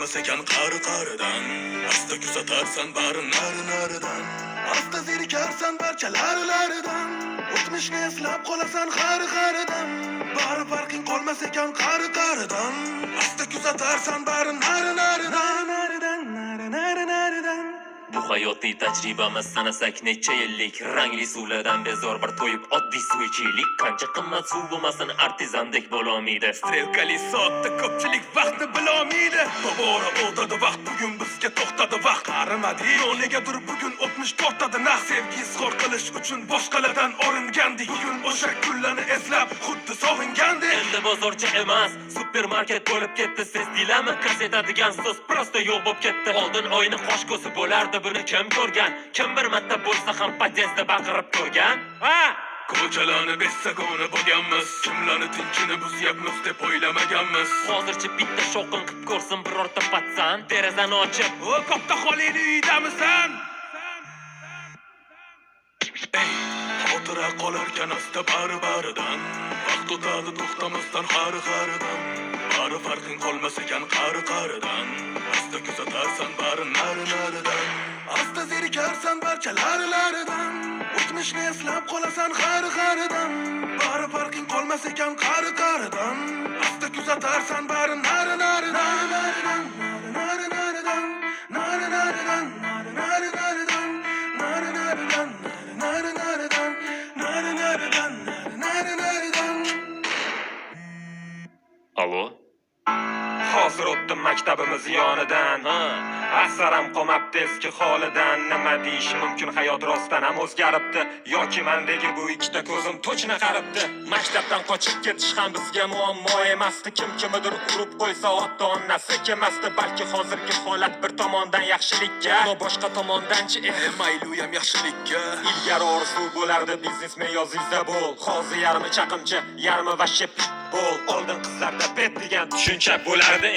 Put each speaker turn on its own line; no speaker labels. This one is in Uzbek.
qolmas ekan qari-qaridan. Asta kuzatarsan barin nari-naridan. Asta zerikarsan barcha lari-laridan. O'tmishni eslab qolasan qari-qaridan. Bari farqing qolmas ekan qari-qaridan. Asta kuzatarsan barin nari-naridan. Nari-naridan.
Bu hayotiy tajribamiz sanasak necha yillik rangli suvlardan bezor bir to'yib oddiy suv ichaylik. Qancha qimmat suv bo'lmasin artizandek bo'lolmaydi.
Strelkali soatda ko'pchilik vaqtni bilolmaydi. Tobora o'tadi vaqt, bugun bizga to'xtadi vaqt. Qarimadi yo'ligadir bugun o'tmish tortadi naq. Sevgi izhor qilish uchun boshqalardan oringandik. Bugun o'sha kunlarni eslab xuddi sog'ingandik.
Endi bozorcha emas, supermarket bo'lib ketdi. Sezdilarmi? Kasetadigan so'z prosta yo'q bo'lib ketdi. Oldin oyni qosh ko'zi bo'lardi, buni kim ko'rgan? Kim bir marta bo'lsa ham podyezdda baqirib ko'rgan? Ha!
Ko'chalarni besagona bo'lganmiz. Kimlarni tinchini buzyapmiz deb o'ylamaganmiz.
Hozircha bitta shovqin qilib ko'rsin birorta patsan. Derazani ochib,
O katta xolini uydamisan? Ey, xotira qolarkan asta bari-baridan. Vaqt o'tadi to'xtamasdan qari-qaridan. Bari farqing qolmas ekan qari-qaridan. Asta kuzatarsan bari nari-naridan. Asta zerikarsan barcha lari-laridan. O'tmishni eslab qolasan qari-qaridan. Bari farqing qolmas ekan qari-qaridan. Asta kuzatarsan bari nari-naridan. Nari-naridan. Nari-naridan. Nari-naridan. Nari-naridan. Nari-naridan. Nari-naridan. Nari-naridan. Nari-naridan.
Alo?
Hozir o'tdim maktabimiz yonidan. Asaram qolmabdi eski holidan. Nima deyish mumkin, hayot rostdan ham o'zgaribdi yoki mendagi bu ikkita ko'zim to'chna qaribdi. Maktabdan qochib ketish ham bizga muammo emasdi. Kim kimidir urib qo'ysa ota onasi kelmasdi. Balki hozirgi holat bir tomondan yaxshilikka, ammo boshqa tomondanchi
Mayli u ham yaxshilikka.
ilgari orzu bo'lardi biznesmen yozingizda bo'l. Hozir yarmi chaqimchi, yarmi vashshe pitbull. Oldin qizlarda bet degan tushuncha bo'lardi.